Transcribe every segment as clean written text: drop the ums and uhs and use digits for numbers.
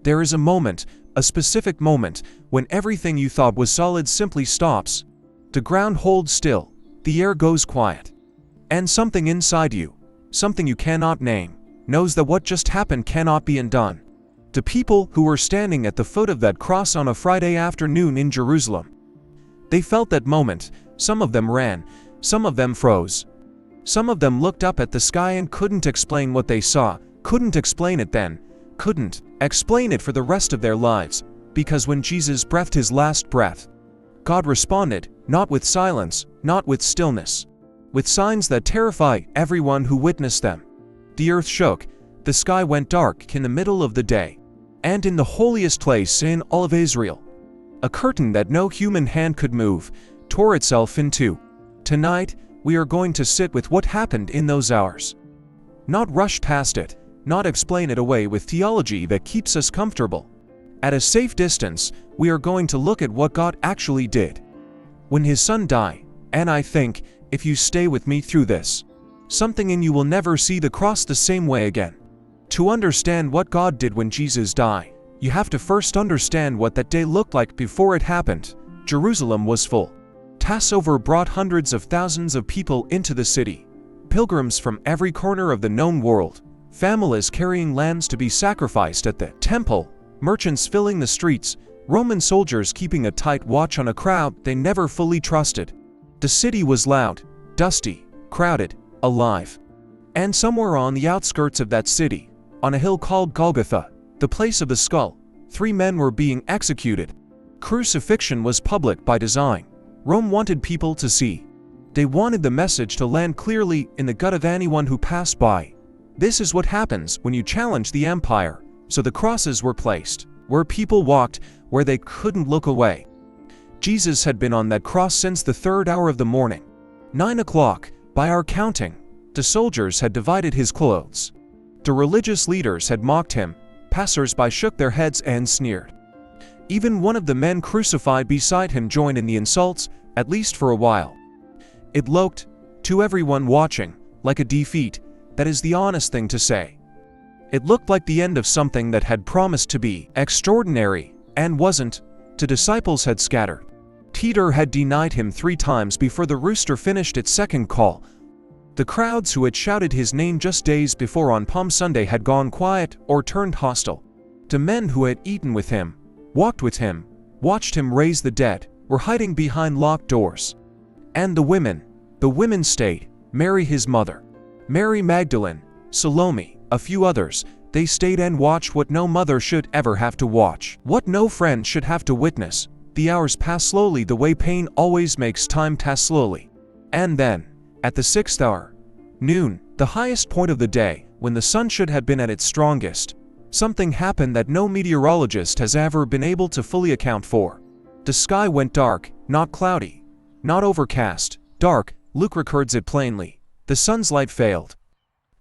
There is a moment, a specific moment, when everything you thought was solid simply stops. The ground holds still, the air goes quiet. And something inside you, something you cannot name, knows that what just happened cannot be undone. The people who were standing at the foot of that cross on a Friday afternoon in Jerusalem. They felt that moment. Some of them ran, some of them froze. Some of them looked up at the sky and couldn't explain what they saw, couldn't explain it then, couldn't explain it for the rest of their lives, because when Jesus breathed his last breath, God responded, not with silence, not with stillness, with signs that terrify everyone who witnessed them. The earth shook, the sky went dark in the middle of the day, and in the holiest place in all of Israel, a curtain that no human hand could move tore itself in two. Tonight, we are going to sit with what happened in those hours. Not rush past it, not explain it away with theology that keeps us comfortable. At a safe distance, we are going to look at what God actually did when his son died, and I think, if you stay with me through this, something in you will never see the cross the same way again. To understand what God did when Jesus died, you have to first understand what that day looked like before it happened. Jerusalem was full. Passover brought hundreds of thousands of people into the city. Pilgrims from every corner of the known world. Families carrying lambs to be sacrificed at the temple. Merchants filling the streets. Roman soldiers keeping a tight watch on a crowd they never fully trusted. The city was loud, dusty, crowded, alive. And somewhere on the outskirts of that city, on a hill called Golgotha, the place of the skull, 3 men were being executed. Crucifixion was public by design. Rome wanted people to see. They wanted the message to land clearly in the gut of anyone who passed by. This is what happens when you challenge the empire. So the crosses were placed where people walked, where they couldn't look away. Jesus had been on that cross since the 3rd hour of the morning. 9 o'clock, by our counting. The soldiers had divided his clothes. The religious leaders had mocked him. Passers-by shook their heads and sneered. Even one of the men crucified beside him joined in the insults, at least for a while. It looked, to everyone watching, like a defeat. That is the honest thing to say. It looked like the end of something that had promised to be extraordinary, and wasn't. The disciples had scattered. Peter had denied him 3 times before the rooster finished its second call. The crowds who had shouted his name just days before on Palm Sunday had gone quiet or turned hostile. The men who had eaten with him, walked with him, watched him raise the dead, were hiding behind locked doors. And the women stayed. Mary his mother, Mary Magdalene, Salome, a few others, they stayed and watched what no mother should ever have to watch, what no friend should have to witness. The hours passed slowly the way pain always makes time pass slowly. And then, at the 6th hour, noon, the highest point of the day, when the sun should have been at its strongest, something happened that no meteorologist has ever been able to fully account for. The sky went dark, not cloudy, not overcast, dark. Luke records it plainly. The sun's light failed.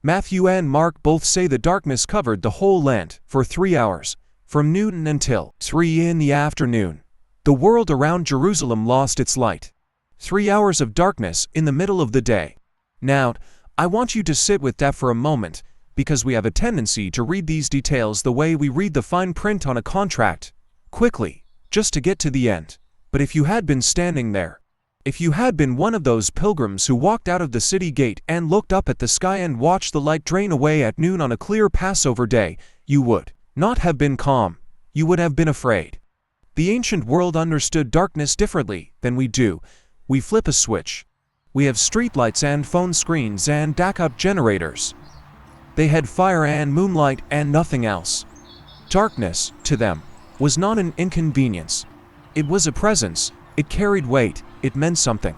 Matthew and Mark both say the darkness covered the whole land for 3 hours, from noon until 3 in the afternoon. The world around Jerusalem lost its light. 3 hours of darkness in the middle of the day. Now, I want you to sit with that for a moment, because we have a tendency to read these details the way we read the fine print on a contract, quickly, just to get to the end. But if you had been standing there, if you had been one of those pilgrims who walked out of the city gate and looked up at the sky and watched the light drain away at noon on a clear Passover day, you would not have been calm. You would have been afraid. The ancient world understood darkness differently than we do. We flip a switch. We have streetlights and phone screens and backup generators. They had fire and moonlight and nothing else. Darkness, to them, was not an inconvenience. It was a presence. It carried weight. It meant something.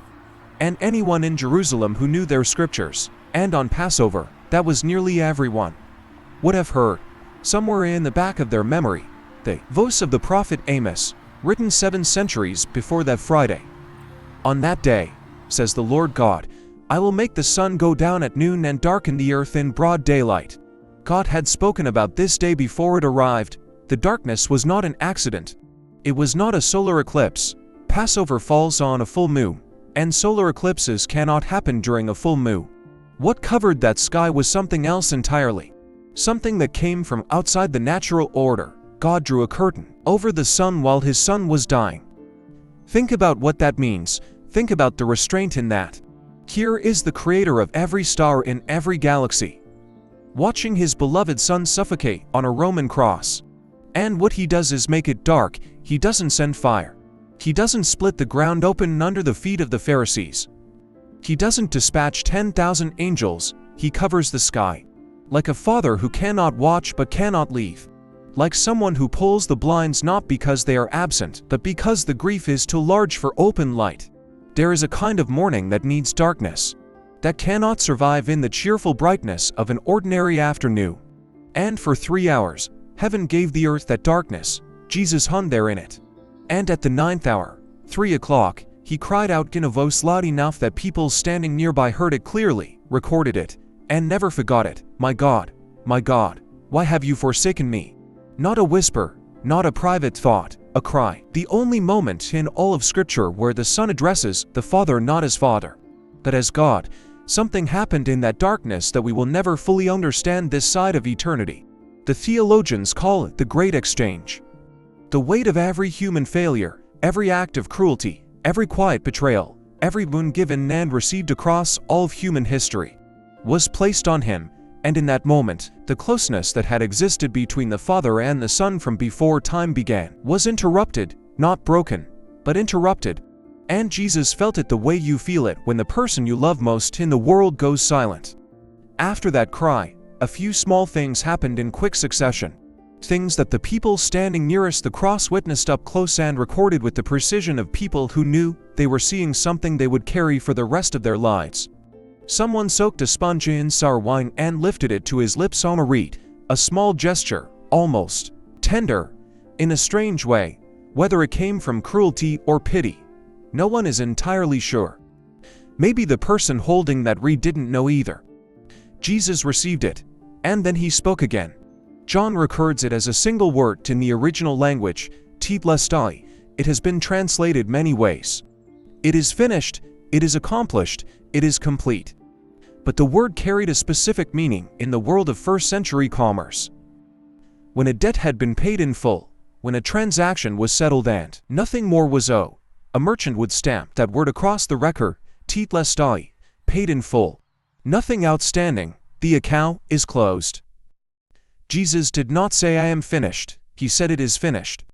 And anyone in Jerusalem who knew their scriptures, and on Passover, that was nearly everyone, would have heard, somewhere in the back of their memory, the voice of the prophet Amos, written 7 centuries before that Friday. On that day, says the Lord God, I will make the sun go down at noon and darken the earth in broad daylight. God had spoken about this day before it arrived. The darkness was not an accident. It was not a solar eclipse. Passover falls on a full moon, and solar eclipses cannot happen during a full moon. What covered that sky was something else entirely. Something that came from outside the natural order, God drew a curtain over the sun while his son was dying. Think about what that means. Think about the restraint in that. Here is the creator of every star in every galaxy, watching his beloved son suffocate on a Roman cross. And what he does is make it dark. He doesn't send fire. He doesn't split the ground open under the feet of the Pharisees. He doesn't dispatch 10,000 angels. He covers the sky. Like a father who cannot watch but cannot leave. Like someone who pulls the blinds not because they are absent, but because the grief is too large for open light. There is a kind of mourning that needs darkness, that cannot survive in the cheerful brightness of an ordinary afternoon. And for 3 hours, heaven gave the earth that darkness. Jesus hung there in it. And at the 9th hour, 3 o'clock, he cried out in a voice loud enough that people standing nearby heard it clearly, recorded it, and never forgot it. My God, why have you forsaken me? Not a whisper, not a private thought, a cry. The only moment in all of Scripture where the Son addresses the Father not as Father, but as God. Something happened in that darkness that we will never fully understand this side of eternity. The theologians call it the Great Exchange. The weight of every human failure, every act of cruelty, every quiet betrayal, every wound given and received across all of human history, was placed on him, and in that moment, the closeness that had existed between the Father and the Son from before time began was interrupted, not broken, but interrupted. And Jesus felt it the way you feel it when the person you love most in the world goes silent. After that cry, a few small things happened in quick succession. Things that the people standing nearest the cross witnessed up close and recorded with the precision of people who knew they were seeing something they would carry for the rest of their lives. Someone soaked a sponge in sour wine and lifted it to his lips on a reed, a small gesture, almost tender, in a strange way. Whether it came from cruelty or pity, no one is entirely sure. Maybe the person holding that reed didn't know either. Jesus received it, and then he spoke again. John records it as a single word in the original language, tetelestai. It has been translated many ways. It is finished, it is accomplished, it is complete. But the word carried a specific meaning in the world of first-century commerce. When a debt had been paid in full, when a transaction was settled and nothing more was owed, a merchant would stamp that word across the record, tetelestai, paid in full. Nothing outstanding, the account is closed. Jesus did not say I am finished, he said it is finished.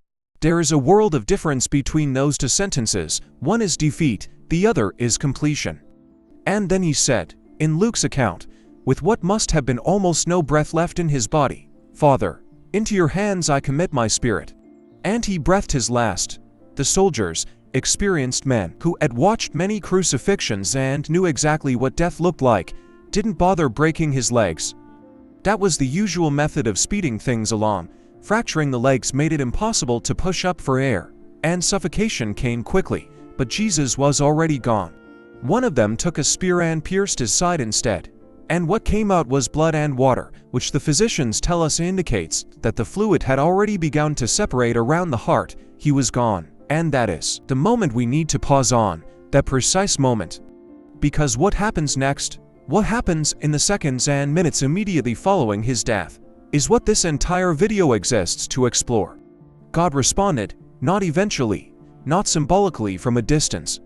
There is a world of difference between those two sentences. One is defeat, the other is completion. And then he said, in Luke's account, with what must have been almost no breath left in his body, Father, into your hands I commit my spirit. And he breathed his last. The soldiers, experienced men who had watched many crucifixions and knew exactly what death looked like, didn't bother breaking his legs. That was the usual method of speeding things along. Fracturing the legs made it impossible to push up for air, and suffocation came quickly, but Jesus was already gone. One of them took a spear and pierced his side instead, and what came out was blood and water, which the physicians tell us indicates that the fluid had already begun to separate around the heart. He was gone, and that is the moment we need to pause on, that precise moment. Because what happens next, what happens in the seconds and minutes immediately following his death, is what this entire video exists to explore. God responded, not eventually, not symbolically from a distance.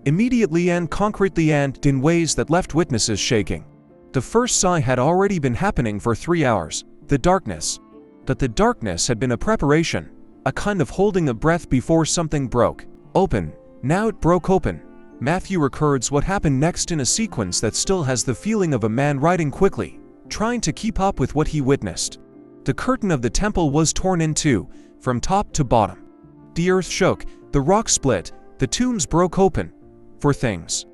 Immediately and concretely and in ways that left witnesses shaking. The first sigh had already been happening for 3 hours, the darkness. But the darkness had been a preparation, a kind of holding a breath before something broke open. Now it broke open. Matthew records what happened next in a sequence that still has the feeling of a man writing quickly, trying to keep up with what he witnessed. The curtain of the temple was torn in two, from top to bottom. The earth shook, the rock split, the tombs broke open. For things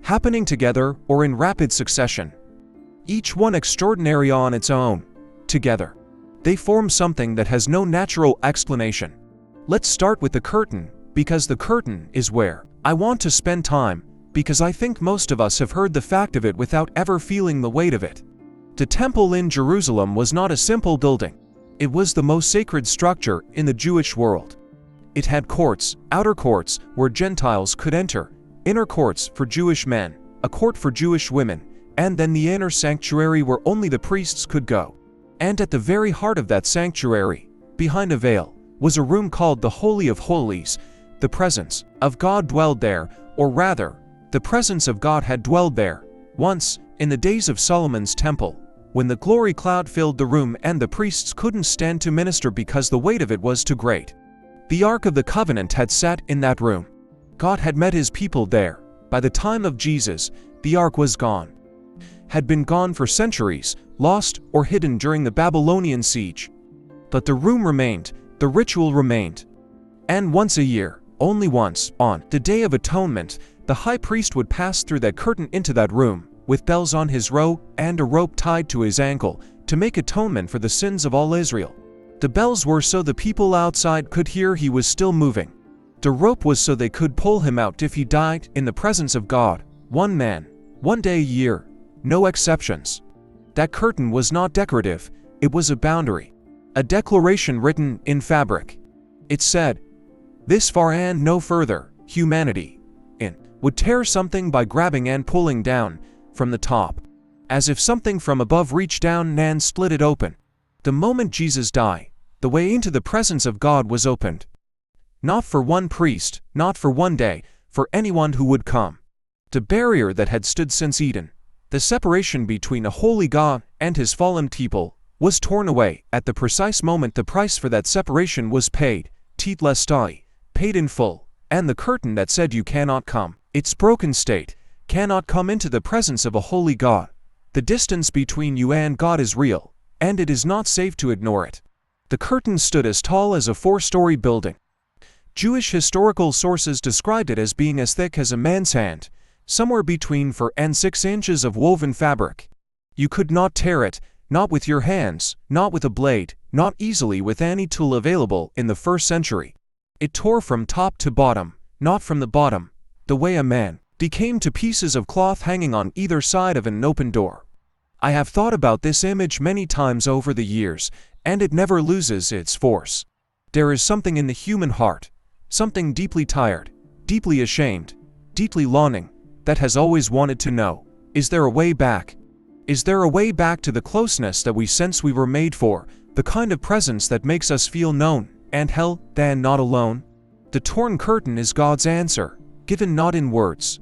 happening together or in rapid succession, each one extraordinary on its own, together, they form something that has no natural explanation. Let's start with the curtain, because the curtain is where I want to spend time, because I think most of us have heard the fact of it without ever feeling the weight of it. The temple in Jerusalem was not a simple building. It was the most sacred structure in the Jewish world. It had courts, outer courts, where Gentiles could enter, inner courts for Jewish men, a court for Jewish women, and then the inner sanctuary where only the priests could go. And at the very heart of that sanctuary, behind a veil, was a room called the Holy of Holies. The presence of God dwelled there, or rather, the presence of God had dwelled there, once, in the days of Solomon's temple, when the glory cloud filled the room and the priests couldn't stand to minister because the weight of it was too great. The Ark of the Covenant had sat in that room. God had met his people there. By the time of Jesus, the Ark was gone. Had been gone for centuries, lost or hidden during the Babylonian siege. But the room remained, the ritual remained. And once a year, only once, on the Day of Atonement, the high priest would pass through that curtain into that room, with bells on his robe and a rope tied to his ankle, to make atonement for the sins of all Israel. The bells were so the people outside could hear he was still moving. The rope was so they could pull him out if he died in the presence of God. One man, one day a year, no exceptions. That curtain was not decorative, it was a boundary. A declaration written in fabric. It said, "This far and no further, humanity," would tear something by grabbing and pulling down from the top, as if something from above reached down and split it open. The moment Jesus died, the way into the presence of God was opened. Not for one priest, not for one day, for anyone who would come. The barrier that had stood since Eden, the separation between a holy God and his fallen people, was torn away. At the precise moment the price for that separation was paid, tetelestai, paid in full, and the curtain that said you cannot come, its broken state, cannot come into the presence of a holy God. The distance between you and God is real, and it is not safe to ignore it. The curtain stood as tall as a 4-story building. Jewish historical sources described it as being as thick as a man's hand, somewhere between 4 and 6 inches of woven fabric. You could not tear it, not with your hands, not with a blade, not easily with any tool available in the 1st century. It tore from top to bottom, not from the bottom, the way a man decame to pieces of cloth hanging on either side of an open door. I have thought about this image many times over the years, and it never loses its force. There is something in the human heart, something deeply tired, deeply ashamed, deeply longing, that has always wanted to know, is there a way back? Is there a way back to the closeness that we sense we were made for, the kind of presence that makes us feel known and held and not alone? The torn curtain is God's answer, given not in words,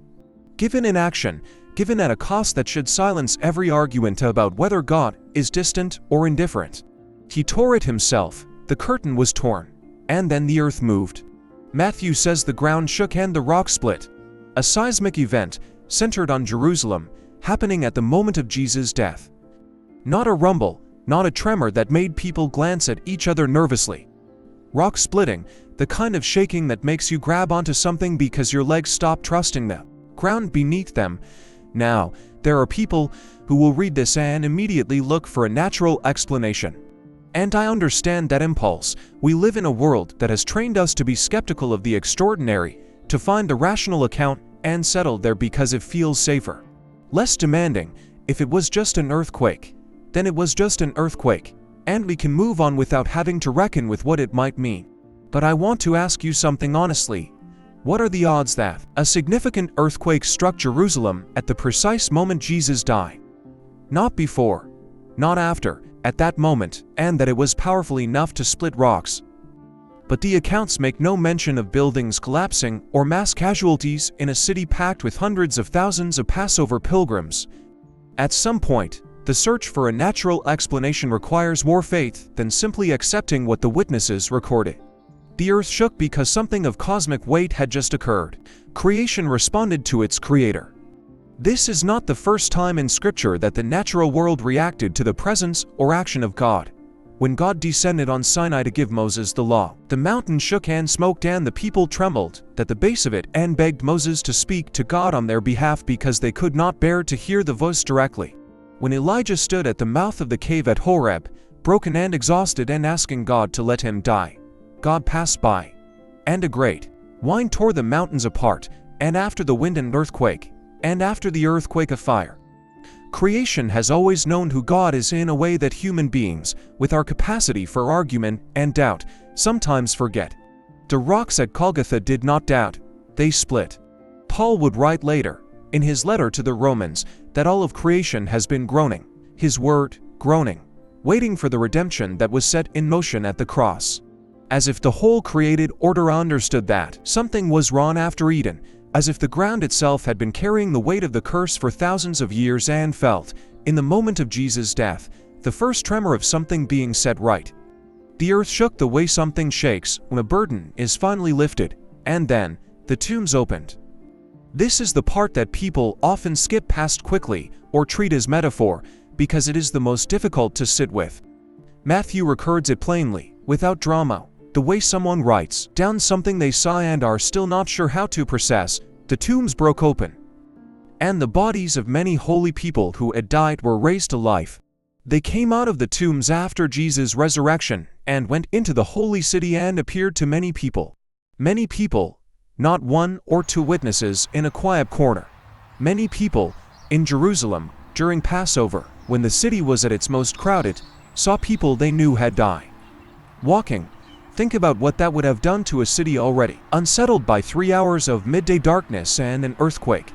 given in action, given at a cost that should silence every argument about whether God is distant or indifferent. He tore it himself, the curtain was torn, and then the earth moved. Matthew says the ground shook and the rock split. A seismic event, centered on Jerusalem, happening at the moment of Jesus' death. Not a rumble, not a tremor that made people glance at each other nervously. Rock splitting, the kind of shaking that makes you grab onto something because your legs stop trusting the ground beneath them. Now, there are people who will read this and immediately look for a natural explanation. And I understand that impulse. We live in a world that has trained us to be skeptical of the extraordinary, to find the rational account and settle there because it feels safer. Less demanding. If it was just an earthquake, then it was just an earthquake, and we can move on without having to reckon with what it might mean. But I want to ask you something honestly. What are the odds that a significant earthquake struck Jerusalem at the precise moment Jesus died? Not before, not after, at that moment, and that it was powerful enough to split rocks. But the accounts make no mention of buildings collapsing or mass casualties in a city packed with hundreds of thousands of Passover pilgrims. At some point, the search for a natural explanation requires more faith than simply accepting what the witnesses recorded. The earth shook because something of cosmic weight had just occurred. Creation responded to its creator. This is not the first time in Scripture that the natural world reacted to the presence or action of God. When God descended on Sinai to give Moses the law, the mountain shook and smoked and the people trembled at the base of it and begged Moses to speak to God on their behalf because they could not bear to hear the voice directly. When Elijah stood at the mouth of the cave at Horeb, broken and exhausted and asking God to let him die, God passed by, and a great wind tore the mountains apart, and after the wind an earthquake, and after the earthquake a fire. Creation has always known who God is in a way that human beings, with our capacity for argument and doubt, sometimes forget. The rocks at Golgotha did not doubt, they split. Paul would write later, in his letter to the Romans, that all of creation has been groaning. His word, groaning, waiting for the redemption that was set in motion at the cross. As if the whole created order understood that something was wrong after Eden, as if the ground itself had been carrying the weight of the curse for thousands of years and felt, in the moment of Jesus' death, the first tremor of something being set right. The earth shook the way something shakes when a burden is finally lifted, and then, the tombs opened. This is the part that people often skip past quickly or treat as metaphor, because it is the most difficult to sit with. Matthew records it plainly, without drama, the way someone writes down something they saw and are still not sure how to process. The tombs broke open, and the bodies of many holy people who had died were raised to life. They came out of the tombs after Jesus' resurrection and went into the holy city and appeared to many people. Many people, not one or two witnesses in a quiet corner. Many people in Jerusalem during Passover, when the city was at its most crowded, saw people they knew had died. Walking, think about what that would have done to a city already unsettled by 3 hours of midday darkness and an earthquake.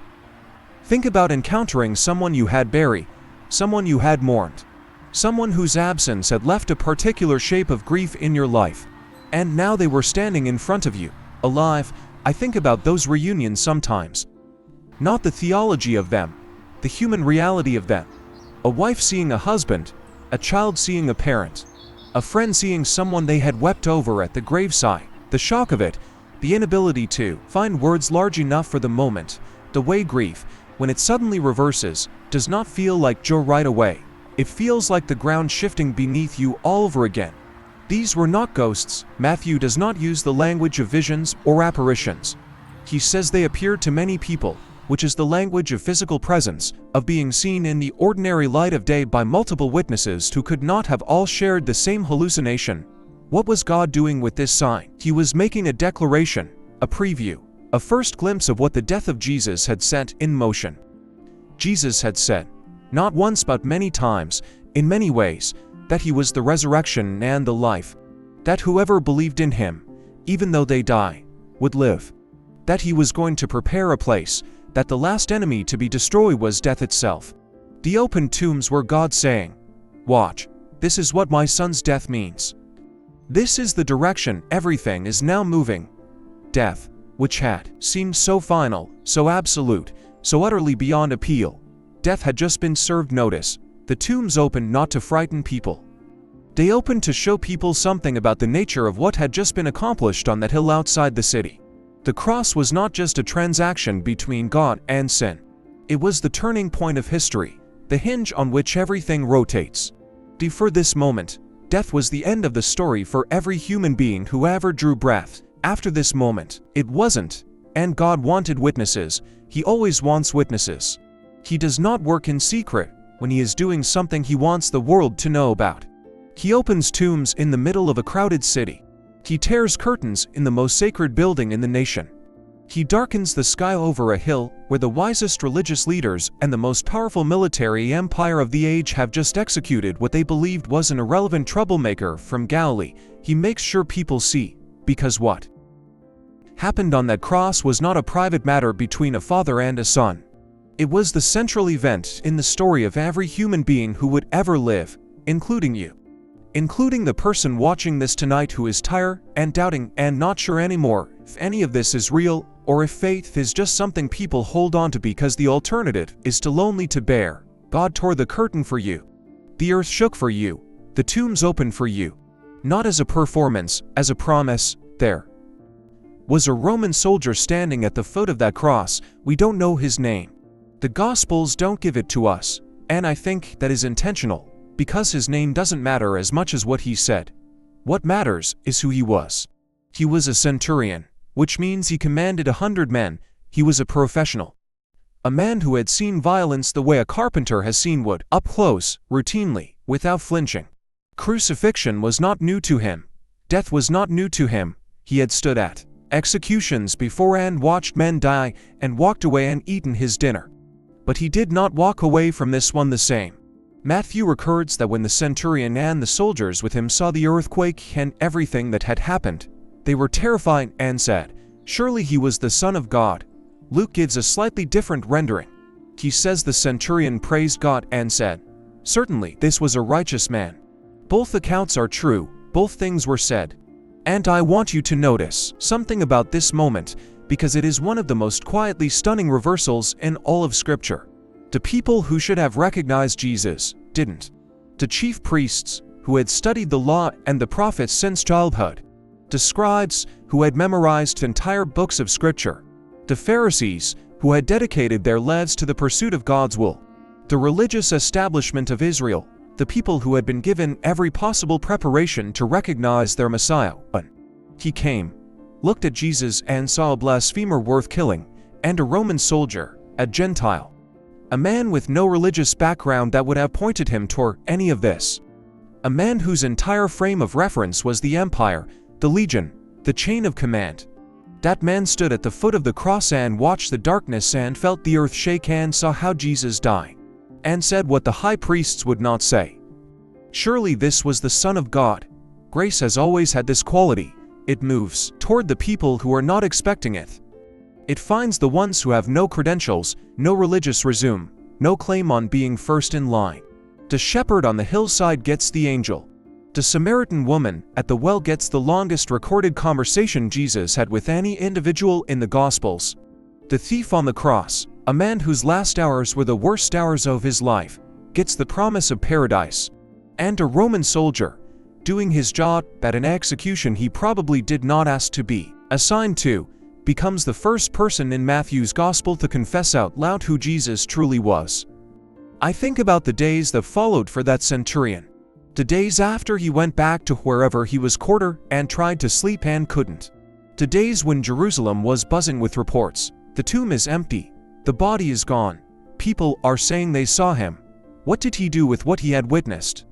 Think about encountering someone you had buried, someone you had mourned, someone whose absence had left a particular shape of grief in your life, and now they were standing in front of you, alive. I think about those reunions sometimes. Not the theology of them, the human reality of them. A wife seeing a husband, a child seeing a parent, a friend seeing someone they had wept over at the graveside, the shock of it, the inability to find words large enough for the moment, the way grief, when it suddenly reverses, does not feel like joy right away. It feels like the ground shifting beneath you all over again. These were not ghosts. Matthew does not use the language of visions or apparitions. He says they appeared to many people, which is the language of physical presence, of being seen in the ordinary light of day by multiple witnesses who could not have all shared the same hallucination. What was God doing with this sign? He was making a declaration, a preview, a first glimpse of what the death of Jesus had set in motion. Jesus had said, not once but many times, in many ways, that he was the resurrection and the life, that whoever believed in him, even though they die, would live, that he was going to prepare a place, that the last enemy to be destroyed was death itself. The open tombs were God saying, watch, this is what my son's death means. This is the direction everything is now moving. Death, which had seemed so final, so absolute, so utterly beyond appeal. Death had just been served notice. The tombs opened not to frighten people. They opened to show people something about the nature of what had just been accomplished on that hill outside the city. The cross was not just a transaction between God and sin. It was the turning point of history, the hinge on which everything rotates. For this moment, death was the end of the story for every human being who ever drew breath. After this moment, it wasn't. And God wanted witnesses. He always wants witnesses. He does not work in secret. When he is doing something he wants the world to know about. He opens tombs in the middle of a crowded city. He tears curtains in the most sacred building in the nation. He darkens the sky over a hill where the wisest religious leaders and the most powerful military empire of the age have just executed what they believed was an irrelevant troublemaker from Galilee. He makes sure people see, because what happened on that cross was not a private matter between a father and a son. It was the central event in the story of every human being who would ever live, including you. Including the person watching this tonight who is tired and doubting and not sure anymore if any of this is real, or if faith is just something people hold on to because the alternative is too lonely to bear. God tore the curtain for you. The earth shook for you. The tombs opened for you. Not as a performance, as a promise. There was a Roman soldier standing at the foot of that cross. We don't know his name. The Gospels don't give it to us, and I think that is intentional, because his name doesn't matter as much as what he said. What matters is who he was. He was a centurion, which means he commanded 100 men. He was a professional. A man who had seen violence the way a carpenter has seen wood, up close, routinely, without flinching. Crucifixion was not new to him. Death was not new to him. He had stood at executions before and watched men die and walked away and eaten his dinner. But he did not walk away from this one the same. Matthew records that when the centurion and the soldiers with him saw the earthquake and everything that had happened, they were terrified and said, surely he was the Son of God. Luke gives a slightly different rendering. He says the centurion praised God and said, certainly this was a righteous man. Both accounts are true, both things were said. And I want you to notice something about this moment, because it is one of the most quietly stunning reversals in all of Scripture. The people who should have recognized Jesus didn't. The chief priests, who had studied the law and the prophets since childhood. The scribes, who had memorized entire books of Scripture. The Pharisees, who had dedicated their lives to the pursuit of God's will. The religious establishment of Israel, the people who had been given every possible preparation to recognize their Messiah. But he came, looked at Jesus and saw a blasphemer worth killing, and a Roman soldier, a Gentile. A man with no religious background that would have pointed him toward any of this. A man whose entire frame of reference was the empire, the legion, the chain of command. That man stood at the foot of the cross and watched the darkness and felt the earth shake and saw how Jesus died, and said what the high priests would not say. Surely this was the Son of God. Grace has always had this quality. It moves toward the people who are not expecting it. It finds the ones who have no credentials, no religious resume, no claim on being first in line. The shepherd on the hillside gets the angel. The Samaritan woman at the well gets the longest recorded conversation Jesus had with any individual in the Gospels. The thief on the cross, a man whose last hours were the worst hours of his life, gets the promise of paradise. And a Roman soldier, doing his job at an execution he probably did not ask to be assigned to, becomes the first person in Matthew's Gospel to confess out loud who Jesus truly was. I think about the days that followed for that centurion. The days after he went back to wherever he was quartered and tried to sleep and couldn't. The days when Jerusalem was buzzing with reports. The tomb is empty. The body is gone. People are saying they saw him. What did he do with what he had witnessed?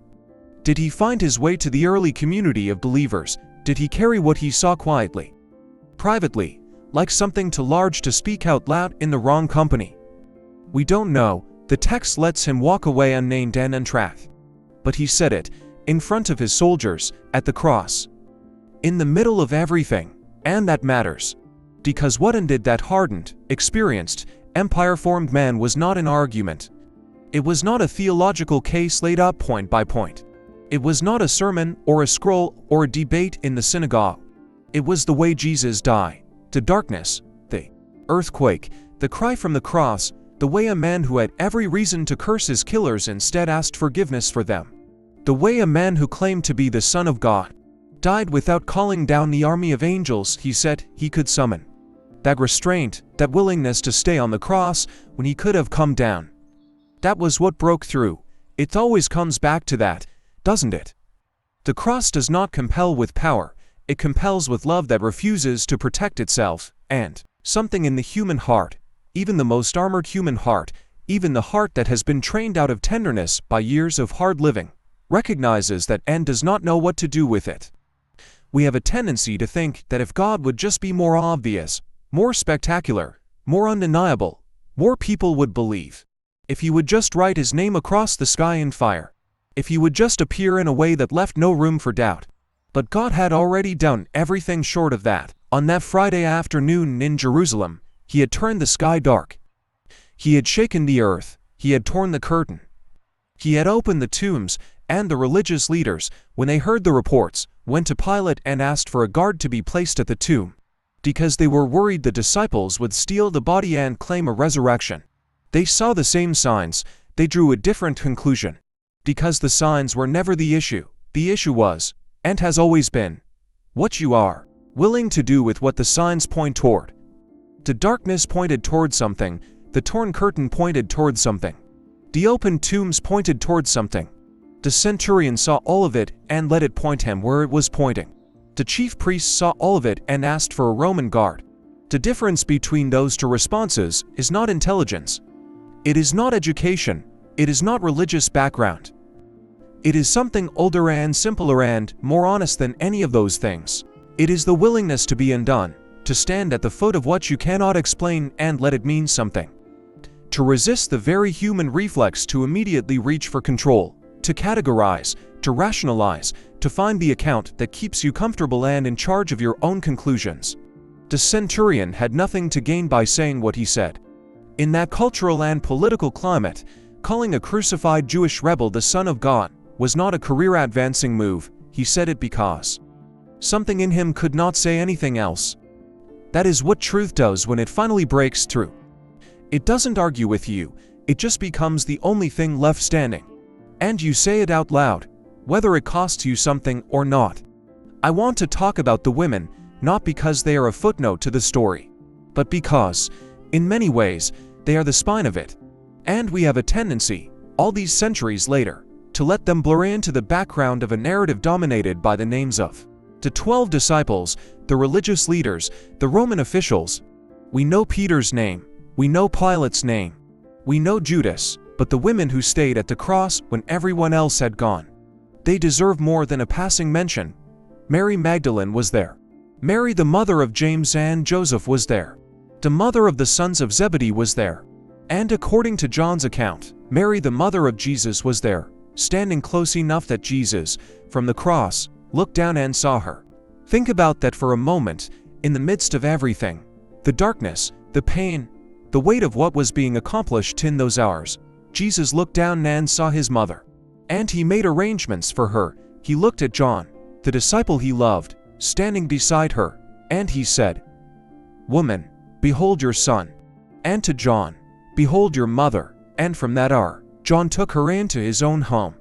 Did he find his way to the early community of believers? Did he carry what he saw quietly, privately, like something too large to speak out loud in the wrong company? We don't know. The text lets him walk away unnamed and untracked. But he said it, in front of his soldiers, at the cross. In the middle of everything. And that matters. Because what ended that hardened, experienced, empire-formed man was not an argument. It was not a theological case laid out point by point. It was not a sermon, or a scroll, or a debate in the synagogue. It was the way Jesus died. The darkness, the earthquake, the cry from the cross, the way a man who had every reason to curse his killers instead asked forgiveness for them. The way a man who claimed to be the Son of God died without calling down the army of angels he said he could summon. That restraint, that willingness to stay on the cross when he could have come down. That was what broke through. It always comes back to that, doesn't it? The cross does not compel with power, it compels with love that refuses to protect itself, and something in the human heart, even the most armored human heart, even the heart that has been trained out of tenderness by years of hard living, recognizes that and does not know what to do with it. We have a tendency to think that if God would just be more obvious, more spectacular, more undeniable, more people would believe. If he would just write his name across the sky in fire. If he would just appear in a way that left no room for doubt. But God had already done everything short of that. On that Friday afternoon in Jerusalem, he had turned the sky dark. He had shaken the earth. He had torn the curtain. He had opened the tombs, and the religious leaders, when they heard the reports, went to Pilate and asked for a guard to be placed at the tomb, because they were worried the disciples would steal the body and claim a resurrection. They saw the same signs. They drew a different conclusion. Because the signs were never the issue was, and has always been, what you are willing to do with what the signs point toward. The darkness pointed toward something, the torn curtain pointed toward something. The open tombs pointed toward something. The centurion saw all of it and let it point him where it was pointing. The chief priests saw all of it and asked for a Roman guard. The difference between those two responses is not intelligence. It is not education. It is not religious background. It is something older and simpler and more honest than any of those things. It is the willingness to be undone, to stand at the foot of what you cannot explain and let it mean something. To resist the very human reflex to immediately reach for control, to categorize, to rationalize, to find the account that keeps you comfortable and in charge of your own conclusions. The centurion had nothing to gain by saying what he said. In that cultural and political climate, calling a crucified Jewish rebel the Son of God was not a career-advancing move, he said it because something in him could not say anything else. That is what truth does when it finally breaks through. It doesn't argue with you, it just becomes the only thing left standing. And you say it out loud, whether it costs you something or not. I want to talk about the women, not because they are a footnote to the story, but because, in many ways, they are the spine of it. And we have a tendency, all these centuries later, to let them blur into the background of a narrative dominated by the names of the 12 disciples, the religious leaders, the Roman officials. We know Peter's name, we know Pilate's name, we know Judas, but the women who stayed at the cross when everyone else had gone, they deserve more than a passing mention. Mary Magdalene was there. Mary, the mother of James and Joseph, was there. The mother of the sons of Zebedee was there. And according to John's account, Mary, the mother of Jesus, was there, standing close enough that Jesus, from the cross, looked down and saw her. Think about that for a moment. In the midst of everything, the darkness, the pain, the weight of what was being accomplished in those hours, Jesus looked down and saw his mother. And he made arrangements for her. He looked at John, the disciple he loved, standing beside her, and he said, "Woman, behold your son." And to John, "Behold your mother." And from that hour, John took her into his own home.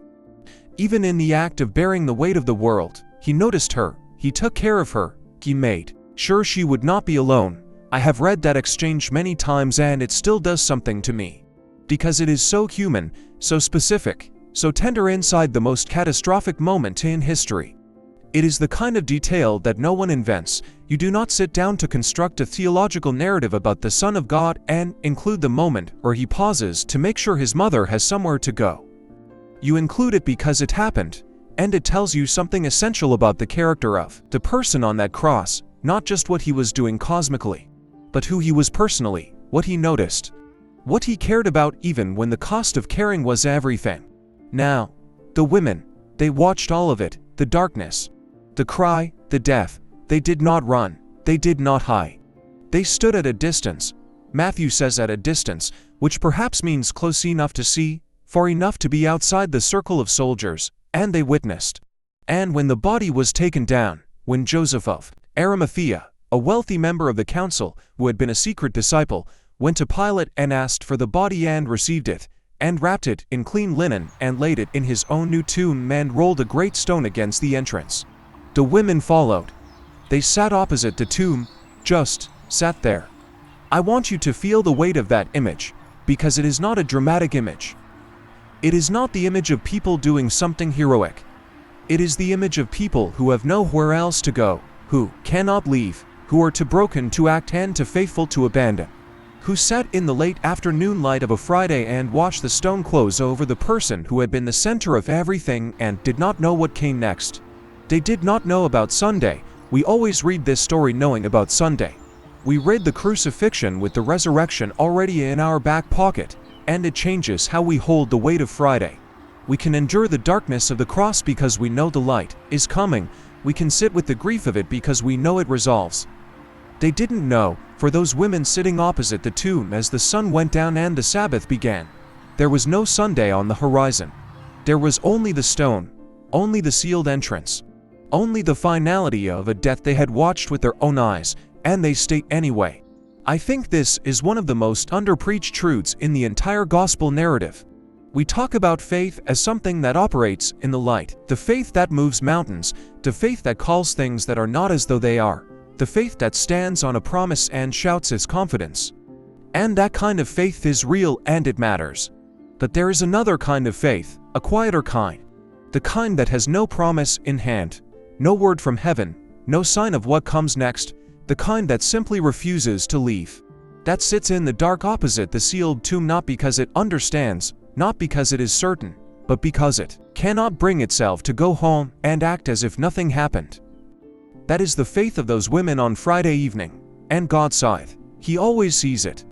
Even in the act of bearing the weight of the world, he noticed her, he took care of her, he made sure she would not be alone. I have read that exchange many times and it still does something to me. Because it is so human, so specific, so tender inside the most catastrophic moment in history. It is the kind of detail that no one invents. You do not sit down to construct a theological narrative about the Son of God and include the moment where he pauses to make sure his mother has somewhere to go. You include it because it happened, and it tells you something essential about the character of the person on that cross, not just what he was doing cosmically, but who he was personally, what he noticed, what he cared about even when the cost of caring was everything. Now, the women, they watched all of it, the darkness, the cry, the death. They did not run, they did not hide. They stood at a distance. Matthew says at a distance, which perhaps means close enough to see, far enough to be outside the circle of soldiers, and they witnessed. And when the body was taken down, when Joseph of Arimathea, a wealthy member of the council who had been a secret disciple, went to Pilate and asked for the body and received it, and wrapped it in clean linen and laid it in his own new tomb and rolled a great stone against the entrance. The women followed. They sat opposite the tomb, just sat there. I want you to feel the weight of that image, because it is not a dramatic image. It is not the image of people doing something heroic. It is the image of people who have nowhere else to go, who cannot leave, who are too broken to act and too faithful to abandon, who sat in the late afternoon light of a Friday and watched the stone close over the person who had been the center of everything and did not know what came next. They did not know about Sunday. We always read this story knowing about Sunday. We read the crucifixion with the resurrection already in our back pocket, and it changes how we hold the weight of Friday. We can endure the darkness of the cross because we know the light is coming. We can sit with the grief of it because we know it resolves. They didn't know, for those women sitting opposite the tomb as the sun went down and the Sabbath began. There was no Sunday on the horizon. There was only the stone, only the sealed entrance, only the finality of a death they had watched with their own eyes, and they stayed anyway. I think this is one of the most underpreached truths in the entire gospel narrative. We talk about faith as something that operates in the light, the faith that moves mountains, the faith that calls things that are not as though they are, the faith that stands on a promise and shouts its confidence. And that kind of faith is real and it matters. But there is another kind of faith, a quieter kind, the kind that has no promise in hand, no word from heaven, no sign of what comes next, the kind that simply refuses to leave. That sits in the dark opposite the sealed tomb, not because it understands, not because it is certain, but because it cannot bring itself to go home and act as if nothing happened. That is the faith of those women on Friday evening, and God saw it. He always sees it.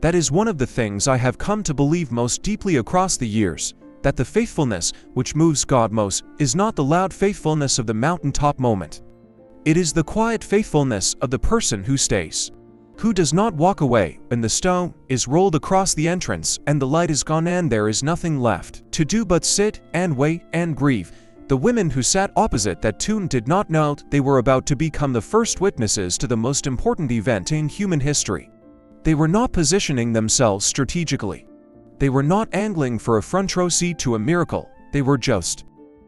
That is one of the things I have come to believe most deeply across the years, that the faithfulness which moves God most is not the loud faithfulness of the mountaintop moment. It is the quiet faithfulness of the person who stays. Who does not walk away when the stone is rolled across the entrance and the light is gone and there is nothing left to do but sit and wait and grieve? The women who sat opposite that tomb did not know they were about to become the first witnesses to the most important event in human history. They were not positioning themselves strategically. They were not angling for a front row seat to a miracle. They were just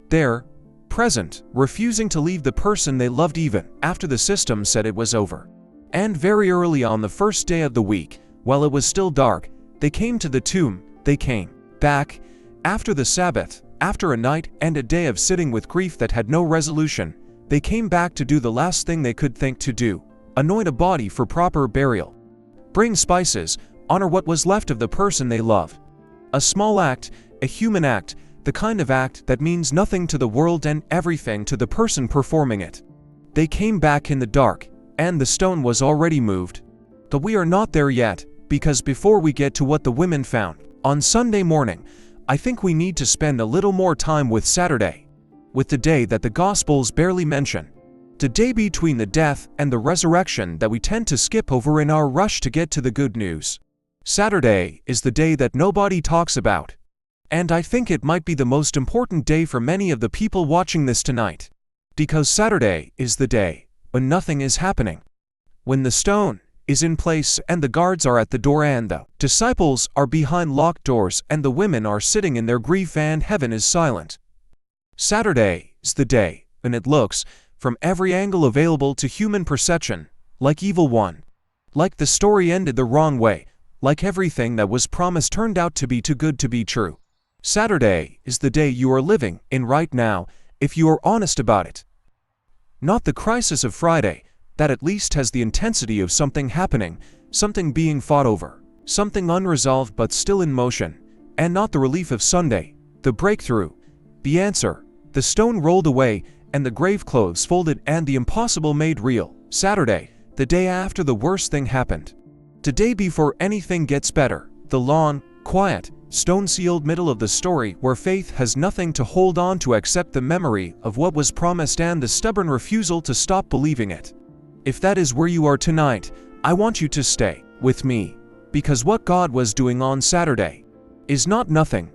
there, present, refusing to leave the person they loved even after the system said it was over. And very early on the first day of the week, while it was still dark, they came to the tomb. They came back after the Sabbath, after a night and a day of sitting with grief that had no resolution. They came back to do the last thing they could think to do: anoint a body for proper burial, bring spices, honor what was left of the person they loved. A small act, a human act, the kind of act that means nothing to the world and everything to the person performing it. They came back in the dark, and the stone was already moved. But we are not there yet, because before we get to what the women found on Sunday morning, I think we need to spend a little more time with Saturday, with the day that the Gospels barely mention, the day between the death and the resurrection that we tend to skip over in our rush to get to the good news. Saturday is the day that nobody talks about, and I think it might be the most important day for many of the people watching this tonight, because Saturday is the day when nothing is happening, when the stone is in place and the guards are at the door and the disciples are behind locked doors and the women are sitting in their grief and heaven is silent. Saturday is the day when it looks, from every angle available to human perception, like evil one, like the story ended the wrong way, like everything that was promised turned out to be too good to be true. Saturday is the day you are living in right now, if you are honest about it. Not the crisis of Friday, that at least has the intensity of something happening, something being fought over, something unresolved but still in motion, and not the relief of Sunday, the breakthrough, the answer, the stone rolled away and the grave clothes folded and the impossible made real. Saturday, the day after the worst thing happened. The day before anything gets better, the long, quiet, stone-sealed middle of the story where faith has nothing to hold on to except the memory of what was promised and the stubborn refusal to stop believing it. If that is where you are tonight, I want you to stay with me, because what God was doing on Saturday is not nothing.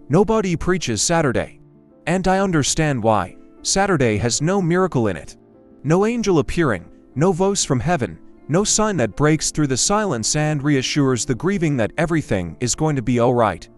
Nobody preaches Saturday, and I understand why. Saturday has no miracle in it, no angel appearing, no voice from heaven, no sign that breaks through the silence and reassures the grieving that everything is going to be all right.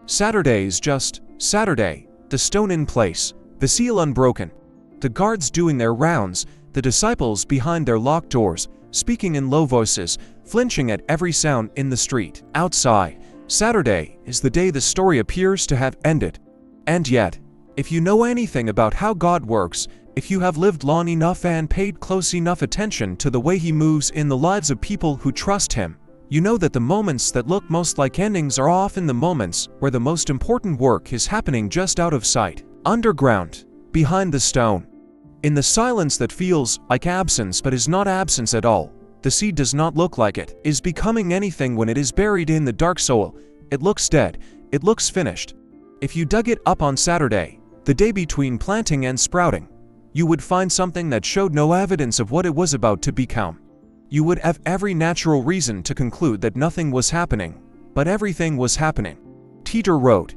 Saturday is just Saturday, the stone in place, the seal unbroken, the guards doing their rounds, the disciples behind their locked doors, speaking in low voices, flinching at every sound in the street outside. Saturday is the day the story appears to have ended. And yet, if you know anything about how God works, if you have lived long enough and paid close enough attention to the way He moves in the lives of people who trust Him, you know that the moments that look most like endings are often the moments where the most important work is happening just out of sight, underground, behind the stone. In the silence that feels like absence but is not absence at all. The seed does not look like it is becoming anything when it is buried in the dark soil. It looks dead. It looks finished. If you dug it up on Saturday, the day between planting and sprouting, you would find something that showed no evidence of what it was about to become. You would have every natural reason to conclude that nothing was happening, but everything was happening. Peter wrote,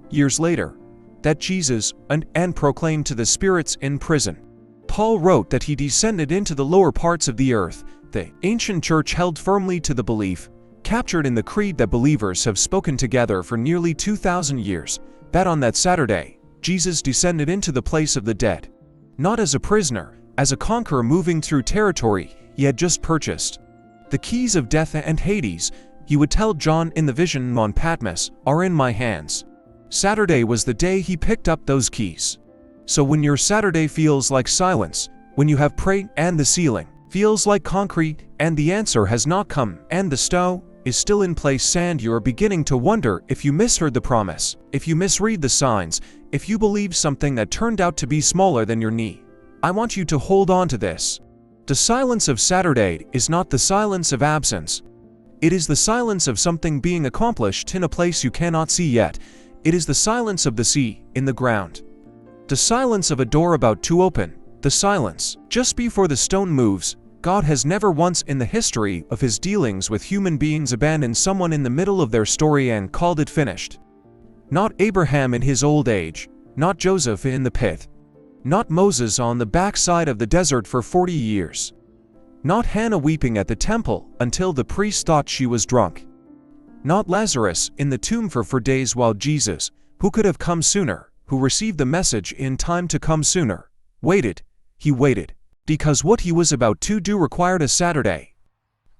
years later, that Jesus and proclaimed to the spirits in prison. Paul wrote that he descended into the lower parts of the earth. The ancient church held firmly to the belief, captured in the creed that believers have spoken together for nearly 2,000 years, that on that Saturday, Jesus descended into the place of the dead. Not as a prisoner, as a conqueror moving through territory he had just purchased. The keys of death and Hades, he would tell John in the vision on Patmos, are in my hands. Saturday was the day he picked up those keys. So when your Saturday feels like silence, when you have prayed and the ceiling feels like concrete and the answer has not come and the stone is still in place and you are beginning to wonder if you misheard the promise, if you misread the signs, if you believe something that turned out to be smaller than your knee, I want you to hold on to this. The silence of Saturday is not the silence of absence. It is the silence of something being accomplished in a place you cannot see yet. It is the silence of the sea in the ground. The silence of a door about to open. The silence just before the stone moves. God has never once in the history of his dealings with human beings abandoned someone in the middle of their story and called it finished. Not Abraham in his old age, not Joseph in the pit, not Moses on the backside of the desert for 40 years, not Hannah weeping at the temple until the priest thought she was drunk, not Lazarus in the tomb for days, while Jesus, who could have come sooner, who received the message in time to come sooner, waited. He waited because what he was about to do required a Saturday,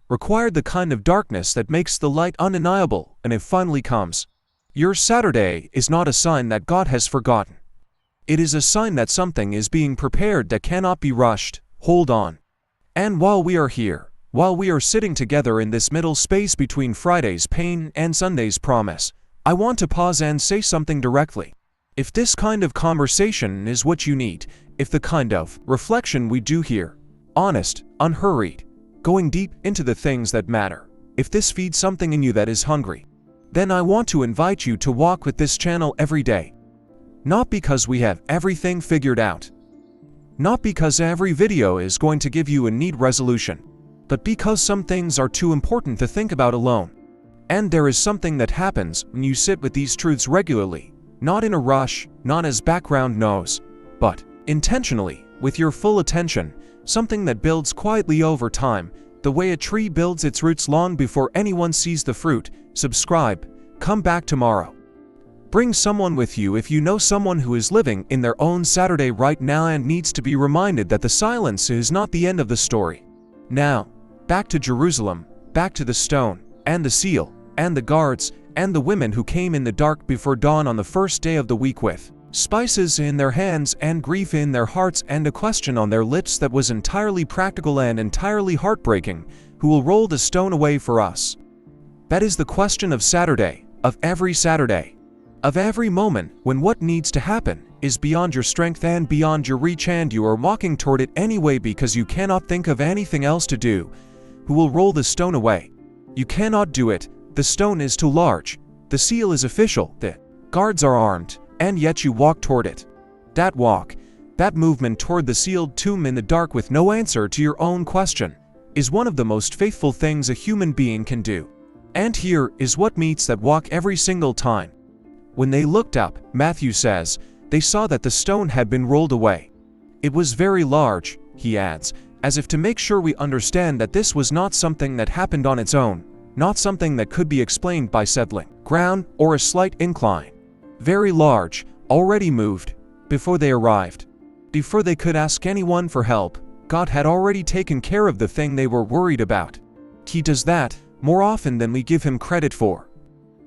required the kind of darkness that makes the light undeniable, and it finally comes. Your Saturday is not a sign that God has forgotten. It is a sign that something is being prepared that cannot be rushed. Hold on. And while we are here, while we are sitting together in this middle space between Friday's pain and Sunday's promise, I want to pause and say something directly. If this kind of conversation is what you need, if the kind of reflection we do here, honest, unhurried, going deep into the things that matter, if this feeds something in you that is hungry, then I want to invite you to walk with this channel every day. Not because we have everything figured out, not because every video is going to give you a neat resolution, but because some things are too important to think about alone. And there is something that happens when you sit with these truths regularly, not in a rush, not as background noise, but intentionally, with your full attention, something that builds quietly over time, the way a tree builds its roots long before anyone sees the fruit. Subscribe, come back tomorrow. Bring someone with you if you know someone who is living in their own Saturday right now and needs to be reminded that the silence is not the end of the story. Now, back to Jerusalem, back to the stone, and the seal, and the guards, and the women who came in the dark before dawn on the first day of the week with spices in their hands and grief in their hearts and a question on their lips that was entirely practical and entirely heartbreaking: who will roll the stone away for us? That is the question of Saturday, of every Saturday, of every moment when what needs to happen is beyond your strength and beyond your reach, and you are walking toward it anyway because you cannot think of anything else to do. Who will roll the stone away? You cannot do it. The stone is too large. The seal is official. The guards are armed. And yet you walk toward it. That walk, that movement toward the sealed tomb in the dark with no answer to your own question, is one of the most faithful things a human being can do. And here is what meets that walk every single time. When they looked up, Matthew says, they saw that the stone had been rolled away. It was very large, he adds, as if to make sure we understand that this was not something that happened on its own, not something that could be explained by settling ground or a slight incline. Very large, already moved, before they arrived. Before they could ask anyone for help, God had already taken care of the thing they were worried about. He does that more often than we give him credit for.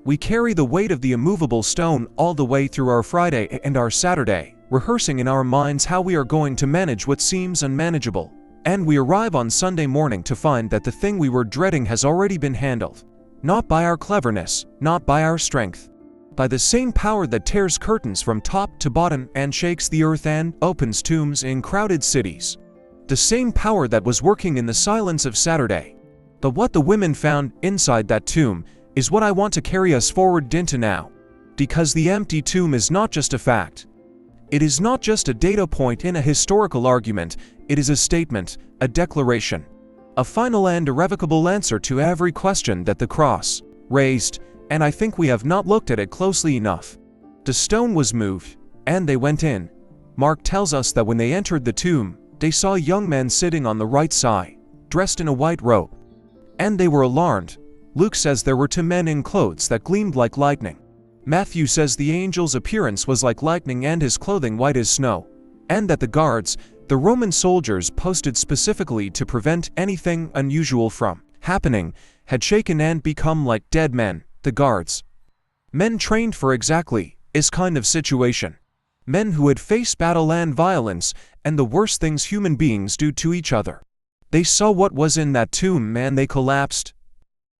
We carry the weight of the immovable stone all the way through our Friday and our Saturday, rehearsing in our minds how we are going to manage what seems unmanageable. And we arrive on Sunday morning to find that the thing we were dreading has already been handled. Not by our cleverness, not by our strength, by the same power that tears curtains from top to bottom and shakes the earth and opens tombs in crowded cities. The same power that was working in the silence of Saturday. But what the women found inside that tomb is what I want to carry us forward into now. Because the empty tomb is not just a fact. It is not just a data point in a historical argument, it is a statement, a declaration. A final and irrevocable answer to every question that the cross raised. And I think we have not looked at it closely enough. The stone was moved, and they went in. Mark tells us that when they entered the tomb, they saw young men sitting on the right side, dressed in a white robe. And they were alarmed. Luke says there were 2 men in clothes that gleamed like lightning. Matthew says the angel's appearance was like lightning and his clothing white as snow. And that the guards, the Roman soldiers posted specifically to prevent anything unusual from happening, had shaken and become like dead men. The guards. Men trained for exactly this kind of situation. Men who had faced battle and violence and the worst things human beings do to each other. They saw what was in that tomb and they collapsed.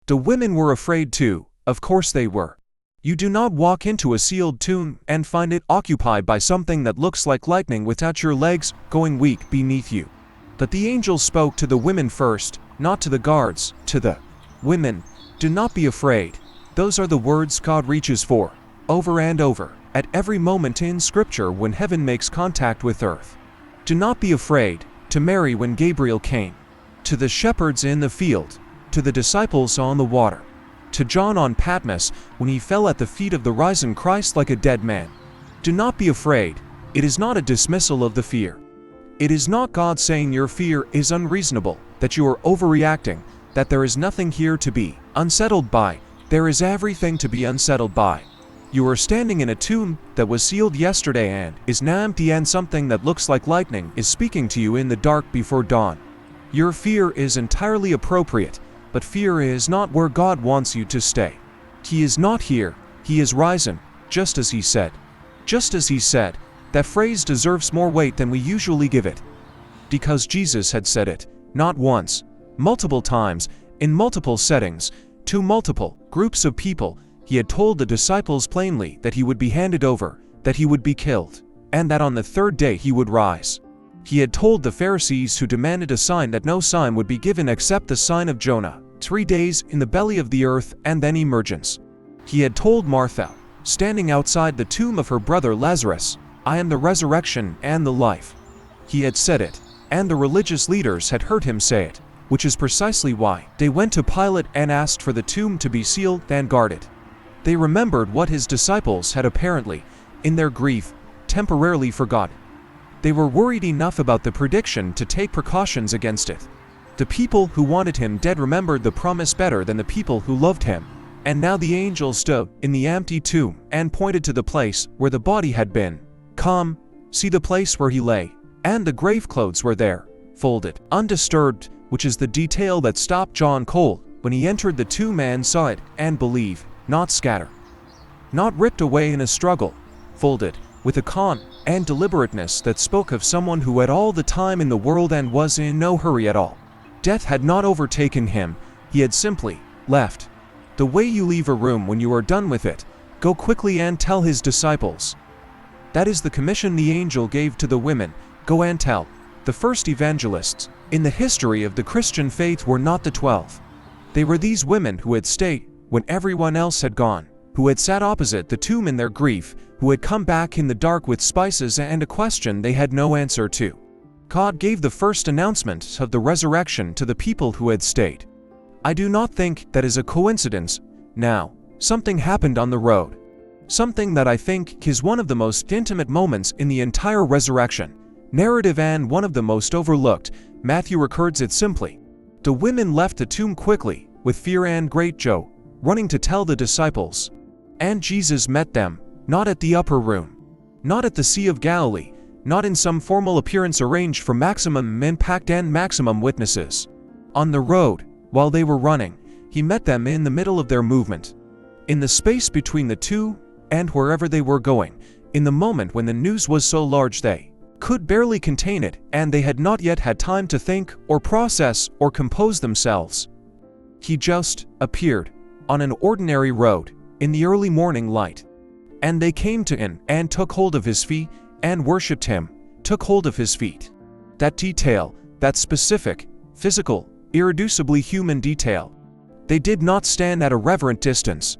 The women were afraid too, of course they were. You do not walk into a sealed tomb and find it occupied by something that looks like lightning without your legs going weak beneath you. But the angel spoke to the women first, not to the guards, to the women. Do not be afraid. Those are the words God reaches for, over and over, at every moment in Scripture when heaven makes contact with earth. Do not be afraid, to Mary when Gabriel came. to the shepherds in the field, to the disciples on the water, to John on Patmos when he fell at the feet of the risen Christ like a dead man. Do not be afraid. It is not a dismissal of the fear. It is not God saying your fear is unreasonable, that you are overreacting, that there is nothing here to be unsettled by. There is everything to be unsettled by. You are standing in a tomb that was sealed yesterday and is now empty, and something that looks like lightning is speaking to you in the dark before dawn. Your fear is entirely appropriate, but fear is not where God wants you to stay. He is not here. He is risen, just as he said. Just as he said. That phrase deserves more weight than we usually give it. Because Jesus had said it, not once, multiple times, in multiple settings, to multiple groups of people. He had told the disciples plainly that he would be handed over, that he would be killed, and that on the third day he would rise. He had told the Pharisees who demanded a sign that no sign would be given except the sign of Jonah, 3 days in the belly of the earth and then emergence. He had told Martha, standing outside the tomb of her brother Lazarus, I am the resurrection and the life. He had said it, and the religious leaders had heard him say it, which is precisely why they went to Pilate and asked for the tomb to be sealed and guarded. They remembered what his disciples had apparently, in their grief, temporarily forgotten. They were worried enough about the prediction to take precautions against it. The people who wanted him dead remembered the promise better than the people who loved him, and now the angel stood in the empty tomb and pointed to the place where the body had been. Come, see the place where he lay, and the grave clothes were there, folded, undisturbed, which is the detail that stopped John cold when he entered the tomb and saw it, and believe, not scatter. Not ripped away in a struggle, folded, with a calm and deliberateness that spoke of someone who had all the time in the world and was in no hurry at all. Death had not overtaken him, he had simply left. The way you leave a room when you are done with it, go quickly and tell his disciples. That is the commission the angel gave to the women, go and tell. The first evangelists in the history of the Christian faith were not the 12. They were these women who had stayed when everyone else had gone, who had sat opposite the tomb in their grief, who had come back in the dark with spices and a question they had no answer to. God gave the first announcement of the resurrection to the people who had stayed. I do not think that is a coincidence. Now, something happened on the road. Something that I think is one of the most intimate moments in the entire resurrection narrative and one of the most overlooked. Matthew records it simply. The women left the tomb quickly, with fear and great joy, running to tell the disciples. And Jesus met them, not at the upper room, not at the Sea of Galilee, not in some formal appearance arranged for maximum impact and maximum witnesses. On the road, while they were running, he met them in the middle of their movement. In the space between the two, and wherever they were going, in the moment when the news was so large they could barely contain it, and they had not yet had time to think, or process, or compose themselves. He just appeared on an ordinary road, in the early morning light. And they came to him, and took hold of his feet, and worshipped him, took hold of his feet. That detail, that specific, physical, irreducibly human detail. They did not stand at a reverent distance.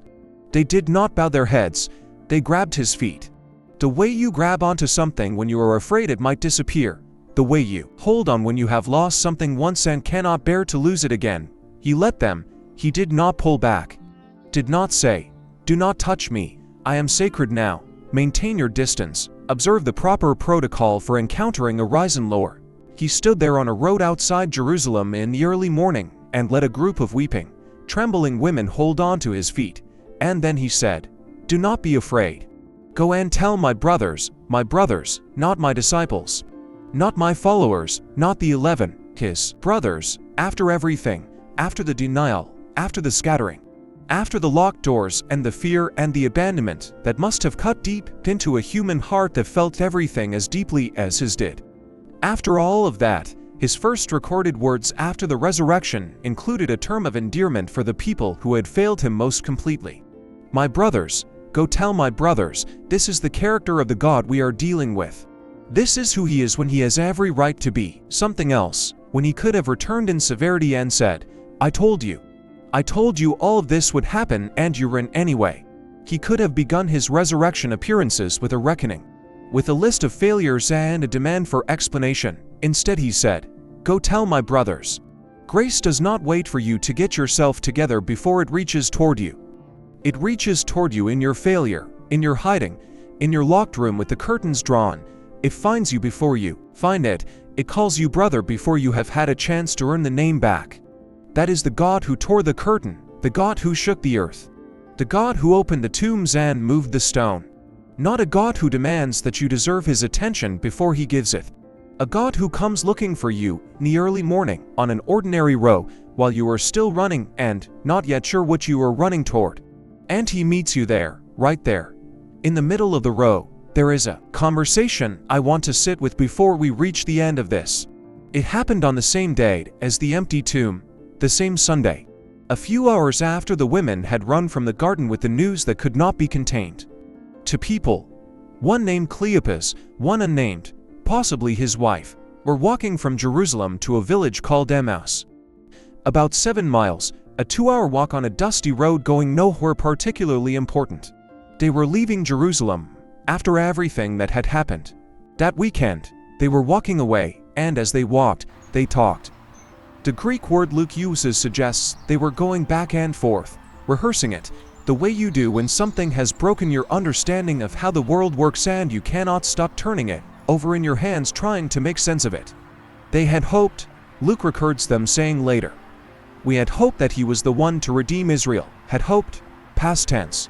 They did not bow their heads, they grabbed his feet. The way you grab onto something when you are afraid it might disappear, the way you hold on when you have lost something once and cannot bear to lose it again. He let them, he did not pull back. Did not say, do not touch me, I am sacred now, maintain your distance, observe the proper protocol for encountering a risen Lord. He stood there on a road outside Jerusalem in the early morning, and let a group of weeping, trembling women hold on to his feet, and then he said, do not be afraid. Go and tell my brothers, not my disciples, not my followers, not the 11, his brothers, after everything, after the denial, after the scattering, after the locked doors and the fear and the abandonment that must have cut deep into a human heart that felt everything as deeply as his did. After all of that, his first recorded words after the resurrection included a term of endearment for the people who had failed him most completely. My brothers, go tell my brothers, this is the character of the God we are dealing with. This is who he is when he has every right to be something else, when he could have returned in severity and said, I told you all of this would happen and you ran anyway. He could have begun his resurrection appearances with a reckoning, with a list of failures and a demand for explanation. Instead he said, go tell my brothers. Grace does not wait for you to get yourself together before it reaches toward you. It reaches toward you in your failure, in your hiding, in your locked room with the curtains drawn. It finds you before you find it. It calls you brother before you have had a chance to earn the name back. That is the God who tore the curtain, the God who shook the earth, the God who opened the tombs and moved the stone. Not a God who demands that you deserve his attention before he gives it. A God who comes looking for you in the early morning on an ordinary row while you are still running and not yet sure what you are running toward. And he meets you there, right there. In the middle of the row, there is a conversation I want to sit with before we reach the end of this. It happened on the same day as the empty tomb, the same Sunday. A few hours after the women had run from the garden with the news that could not be contained. Two people, one named Cleopas, one unnamed, possibly his wife, were walking from Jerusalem to a village called Emmaus. About 7 miles, a 2-hour walk on a dusty road going nowhere particularly important. They were leaving Jerusalem after everything that had happened. That weekend, they were walking away, and as they walked, they talked. The Greek word Luke uses suggests they were going back and forth, rehearsing it, the way you do when something has broken your understanding of how the world works and you cannot stop turning it over in your hands trying to make sense of it. They had hoped, Luke records them saying later, we had hoped that he was the one to redeem Israel, had hoped, past tense.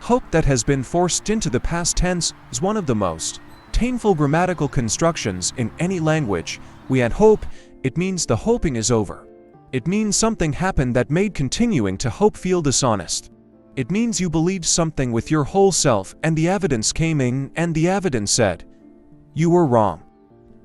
Hope that has been forced into the past tense is one of the most painful grammatical constructions in any language. We had hope, it means the hoping is over. It means something happened that made continuing to hope feel dishonest. It means you believed something with your whole self and the evidence came in and the evidence said, you were wrong.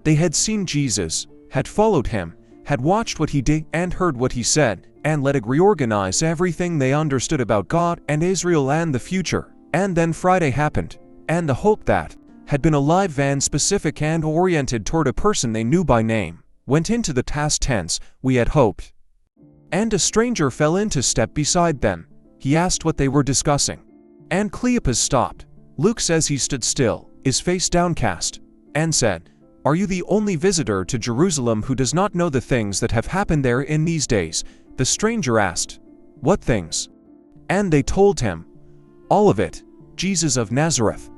They had seen Jesus, had followed him, had watched what he did and heard what he said, and let it reorganize everything they understood about God and Israel and the future. And then Friday happened, and the hope that had been alive and specific and oriented toward a person they knew by name, went into the past tense, we had hoped. And a stranger fell into step beside them. He asked what they were discussing. And Cleopas stopped. Luke says he stood still, his face downcast, and said, are you the only visitor to Jerusalem who does not know the things that have happened there in these days? The stranger asked, what things? And they told him, all of it, Jesus of Nazareth.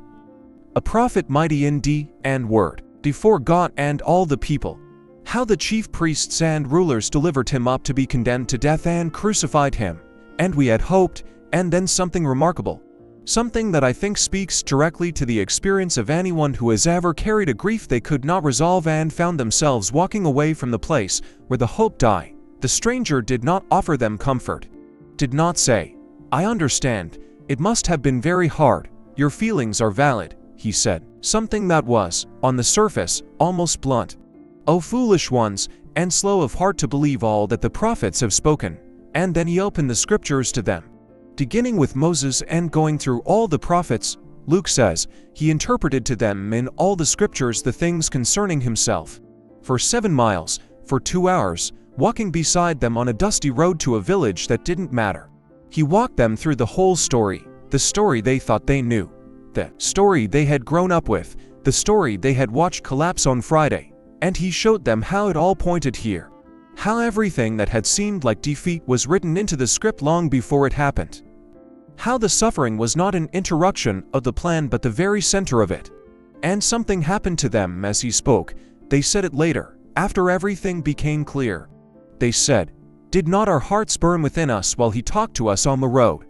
A prophet mighty in deed and word, before God and all the people. How the chief priests and rulers delivered him up to be condemned to death and crucified him. And we had hoped, and then something remarkable. Something that I think speaks directly to the experience of anyone who has ever carried a grief they could not resolve and found themselves walking away from the place where the hope died. The stranger did not offer them comfort. Did not say, I understand, it must have been very hard, your feelings are valid, he said. Something that was, on the surface, almost blunt. O foolish ones, and slow of heart to believe all that the prophets have spoken. And then he opened the scriptures to them. Beginning with Moses and going through all the prophets, Luke says, he interpreted to them in all the scriptures the things concerning himself. For 7 miles, for 2 hours, walking beside them on a dusty road to a village that didn't matter. He walked them through the whole story, the story they thought they knew, the story they had grown up with, the story they had watched collapse on Friday, and he showed them how it all pointed here. How everything that had seemed like defeat was written into the script long before it happened. How the suffering was not an interruption of the plan but the very center of it. And something happened to them as he spoke. They said it later, after everything became clear. They said, did not our hearts burn within us while he talked to us on the road?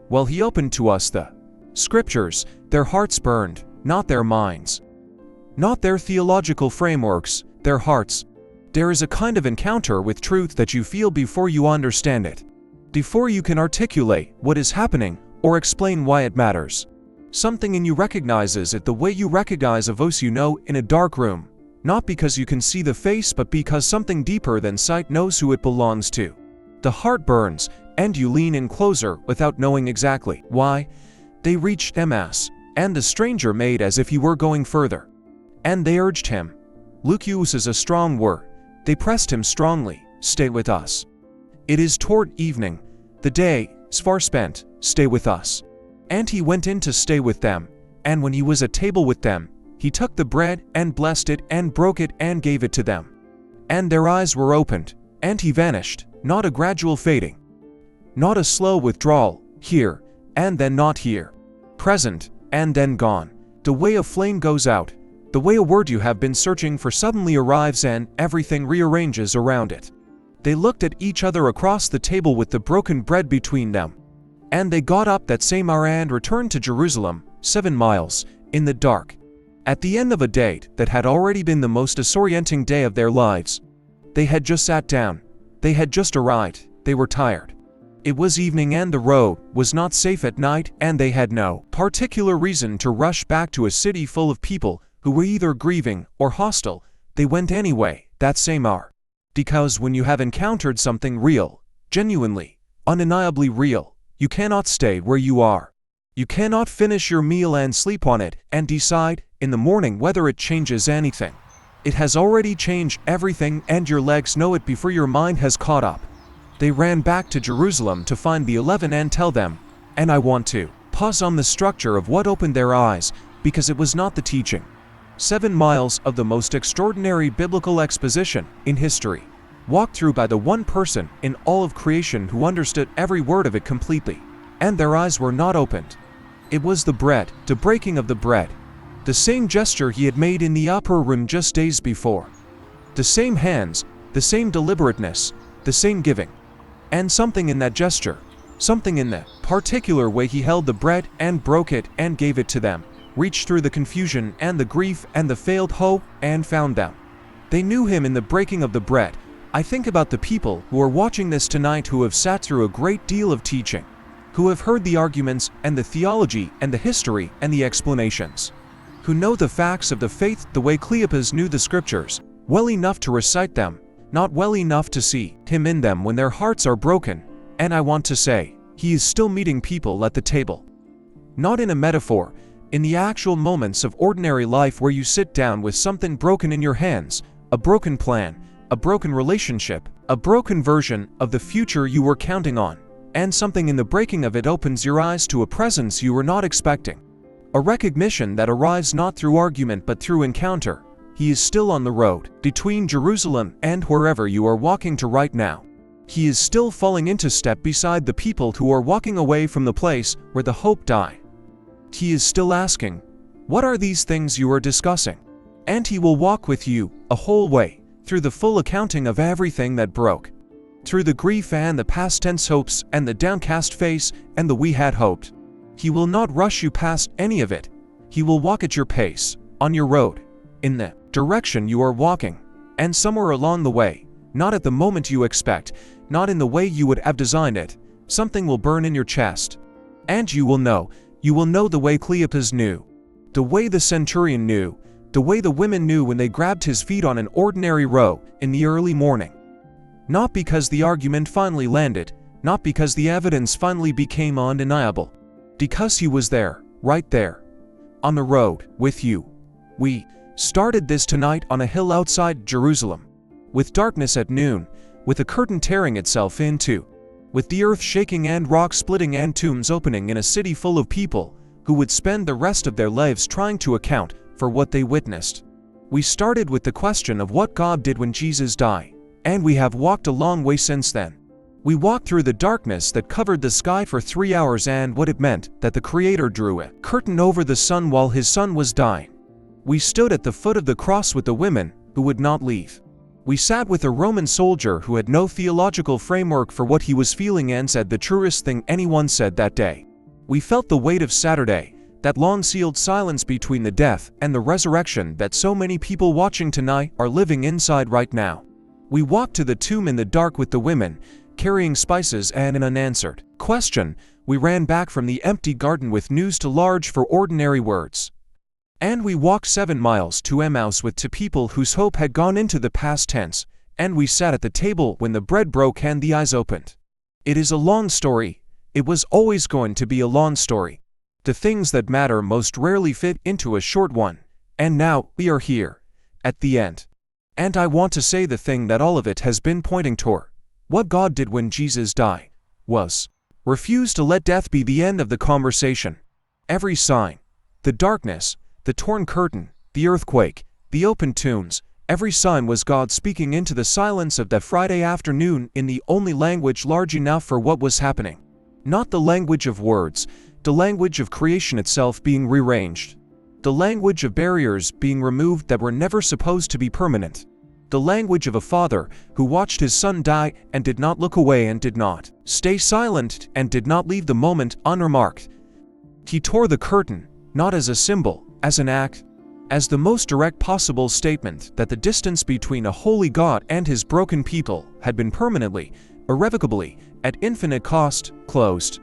While he opened to us the scriptures, their hearts burned, not their minds. Not their theological frameworks, their hearts. There is a kind of encounter with truth that you feel before you understand it. Before you can articulate what is happening or explain why it matters. Something in you recognizes it the way you recognize a voice you know in a dark room, not because you can see the face but because something deeper than sight knows who it belongs to. The heart burns, and you lean in closer without knowing exactly why. They reached Emmaus, and the stranger made as if he were going further. And they urged him. Luke uses a strong word. They pressed him strongly, stay with us. It is toward evening. The day is far spent, stay with us. And he went in to stay with them, and when he was at table with them, he took the bread and blessed it and broke it and gave it to them. And their eyes were opened, And he vanished, not a gradual fading, not a slow withdrawal, here, and then not here. Present, and then gone. The way a flame goes out, the way a word you have been searching for suddenly arrives and everything rearranges around it. They looked at each other across the table with the broken bread between them. And they got up that same hour and returned to Jerusalem, 7 miles, in the dark. At the end of a day that had already been the most disorienting day of their lives. They had just sat down. They had just arrived. They were tired. It was evening and the road was not safe at night, and they had no particular reason to rush back to a city full of people who were either grieving or hostile. They went anyway, that same hour. Because when you have encountered something real, genuinely, undeniably real, you cannot stay where you are. You cannot finish your meal and sleep on it and decide in the morning whether it changes anything. It has already changed everything, and your legs know it before your mind has caught up. They ran back to Jerusalem to find the 11 and tell them, and I want to pause on the structure of what opened their eyes, because it was not the teaching. 7 miles of the most extraordinary biblical exposition in history, walked through by the one person in all of creation who understood every word of it completely, and their eyes were not opened. It was the bread, the breaking of the bread. The same gesture he had made in the upper room just days before. The same hands, the same deliberateness, the same giving. And something in that gesture, something in the particular way he held the bread and broke it and gave it to them, reached through the confusion and the grief and the failed hope and found them. They knew him in the breaking of the bread. I think about the people who are watching this tonight who have sat through a great deal of teaching, who have heard the arguments and the theology and the history and the explanations, who know the facts of the faith the way Cleopas knew the scriptures, well enough to recite them, not well enough to see him in them when their hearts are broken. And I want to say, he is still meeting people at the table. Not in a metaphor, in the actual moments of ordinary life where you sit down with something broken in your hands, a broken plan, a broken relationship, a broken version of the future you were counting on, and something in the breaking of it opens your eyes to a presence you were not expecting. A recognition that arrives not through argument but through encounter. He is still on the road, between Jerusalem and wherever you are walking to right now. He is still falling into step beside the people who are walking away from the place where the hope died. He is still asking, what are these things you are discussing? And he will walk with you, a whole way, through the full accounting of everything that broke. Through the grief and the past tense hopes and the downcast face and the we had hoped. He will not rush you past any of it. He will walk at your pace, on your road, in the direction you are walking, and somewhere along the way, not at the moment you expect, not in the way you would have designed it, something will burn in your chest. And you will know the way Cleopas knew, the way the centurion knew, the way the women knew when they grabbed his feet on an ordinary row in the early morning. Not because the argument finally landed, not because the evidence finally became undeniable, because he was there, right there, on the road, with you. We started this tonight on a hill outside Jerusalem, with darkness at noon, with a curtain tearing itself in two, with the earth shaking and rocks splitting and tombs opening in a city full of people who would spend the rest of their lives trying to account for what they witnessed. We started with the question of what God did when Jesus died, and we have walked a long way since then. We walked through the darkness that covered the sky for 3 hours and what it meant that the Creator drew a curtain over the sun while His Son was dying. We stood at the foot of the cross with the women who would not leave. We sat with a Roman soldier who had no theological framework for what he was feeling and said the truest thing anyone said that day. We felt the weight of Saturday, that long sealed silence between the death and the resurrection that so many people watching tonight are living inside right now. We walked to the tomb in the dark with the women, carrying spices and an unanswered question. We ran back from the empty garden with news too large for ordinary words. And we walked 7 miles to Emmaus with two people whose hope had gone into the past tense, and we sat at the table when the bread broke and the eyes opened. It is a long story. It was always going to be a long story. The things that matter most rarely fit into a short one, and now we are here, at the end. And I want to say the thing that all of it has been pointing toward. What God did when Jesus died was refuse to let death be the end of the conversation. Every sign, the darkness, the torn curtain, the earthquake, the open tombs, Every sign was God speaking into the silence of that Friday afternoon in the only language large enough for what was happening. Not the language of words, the language of creation itself being rearranged. The language of barriers being removed that were never supposed to be permanent. The language of a father who watched his son die and did not look away and did not stay silent and did not leave the moment unremarked. He tore the curtain, not as a symbol, as an act, as the most direct possible statement that the distance between a holy God and his broken people had been permanently, irrevocably, at infinite cost, closed.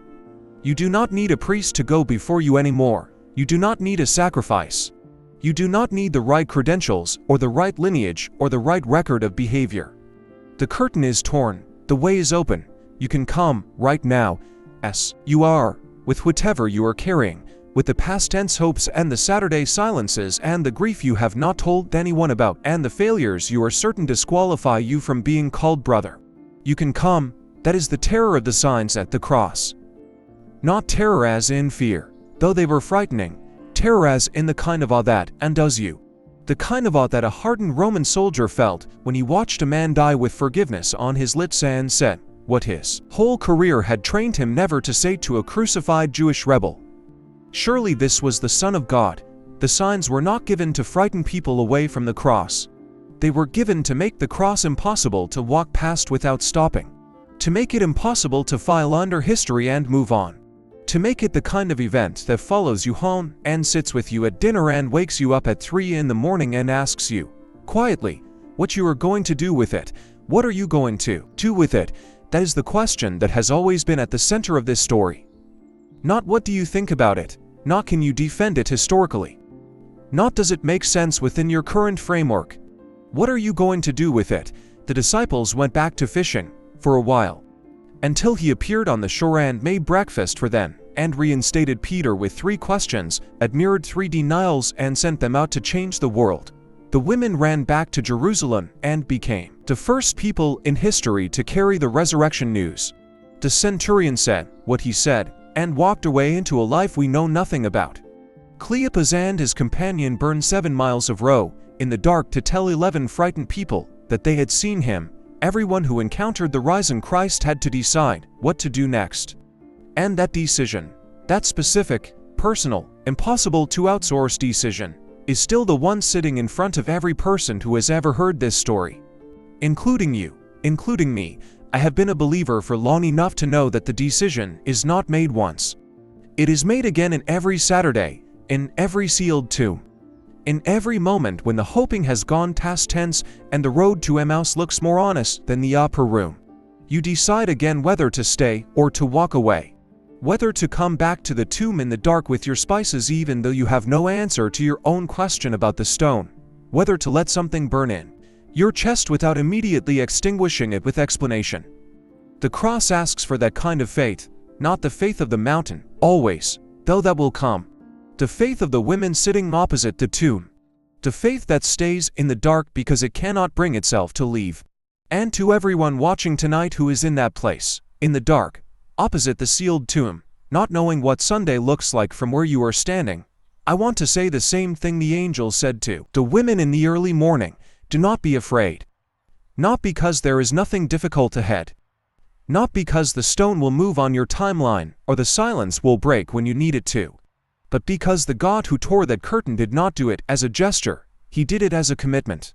You do not need a priest to go before you anymore. You do not need a sacrifice. You do not need the right credentials or the right lineage or the right record of behavior. The curtain is torn, the way is open. You can come, right now, as you are, with whatever you are carrying, with the past tense hopes and the Saturday silences and the grief you have not told anyone about and the failures you are certain disqualify you from being called brother. You can come, that is the terror of the signs at the cross. Not terror as in fear, though they were frightening, terror as in the kind of awe that undoes you. The kind of awe that a hardened Roman soldier felt when he watched a man die with forgiveness on his lips and said what his whole career had trained him never to say to a crucified Jewish rebel. Surely this was the Son of God. The signs were not given to frighten people away from the cross. They were given to make the cross impossible to walk past without stopping. To make it impossible to file under history and move on. To make it the kind of event that follows you home and sits with you at dinner and wakes you up at 3 in the morning and asks you, quietly, what you are going to do with it. What are you going to do with it? That is the question that has always been at the center of this story. Not what do you think about it? Not can you defend it historically? Not does it make sense within your current framework? What are you going to do with it? The disciples went back to fishing, for a while. Until he appeared on the shore and made breakfast for them, and reinstated Peter with 3 questions, admired 3 denials and sent them out to change the world. The women ran back to Jerusalem and became the first people in history to carry the resurrection news. The centurion said what he said, and walked away into a life we know nothing about. Cleopas and his companion burned 7 miles of road in the dark to tell 11 frightened people that they had seen him. Everyone who encountered the risen Christ had to decide what to do next. And that decision, that specific, personal, impossible to outsource decision, is still the one sitting in front of every person who has ever heard this story. Including you, including me. I have been a believer for long enough to know that the decision is not made once. It is made again in every Saturday, in every sealed tomb. In every moment when the hoping has gone past tense and the road to Emmaus looks more honest than the upper room. You decide again whether to stay or to walk away. Whether to come back to the tomb in the dark with your spices even though you have no answer to your own question about the stone. Whether to let something burn in your chest without immediately extinguishing it with explanation. The cross asks for that kind of faith, not the faith of the mountain, always, though that will come. The faith of the women sitting opposite the tomb. The faith that stays in the dark because it cannot bring itself to leave. And to everyone watching tonight who is in that place, in the dark, opposite the sealed tomb, not knowing what Sunday looks like from where you are standing, I want to say the same thing the angel said to the women in the early morning. Do not be afraid. Not because there is nothing difficult ahead. Not because the stone will move on your timeline or the silence will break when you need it to. But because the God who tore that curtain did not do it as a gesture, he did it as a commitment.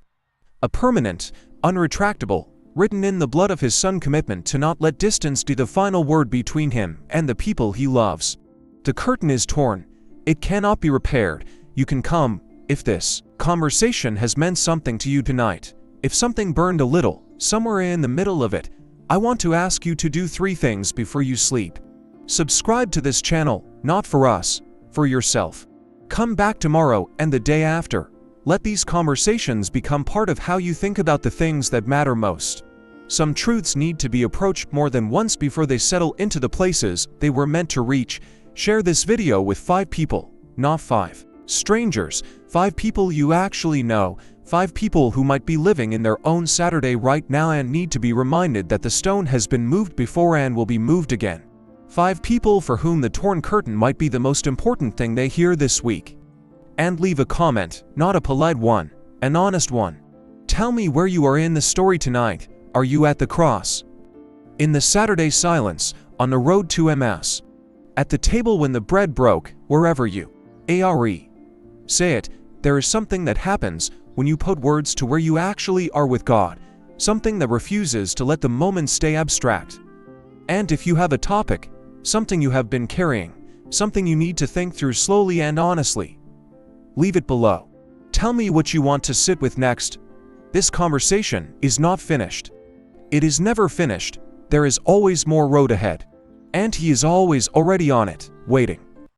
A permanent, unretractable, written in the blood of his Son commitment to not let distance be the final word between him and the people he loves. The curtain is torn. It cannot be repaired. You can come, if this conversation has meant something to you tonight. If something burned a little, somewhere in the middle of it, I want to ask you to do 3 things before you sleep. Subscribe to this channel, not for us, for yourself. Come back tomorrow and the day after. Let these conversations become part of how you think about the things that matter most. Some truths need to be approached more than once before they settle into the places they were meant to reach. Share this video with 5 people, not 5 strangers, 5 people you actually know, 5 people who might be living in their own Saturday right now and need to be reminded that the stone has been moved before and will be moved again. 5 people for whom the torn curtain might be the most important thing they hear this week. And leave a comment, not a polite one, an honest one. Tell me where you are in the story tonight. Are you at the cross? In the Saturday silence, on the road to Emmaus? At the table when the bread broke, wherever you are? Say it. There is something that happens when you put words to where you actually are with God, something that refuses to let the moment stay abstract. And if you have a topic, something you have been carrying, something you need to think through slowly and honestly, leave it below. Tell me what you want to sit with next. This conversation is not finished. It is never finished. There is always more road ahead. And he is always already on it, waiting.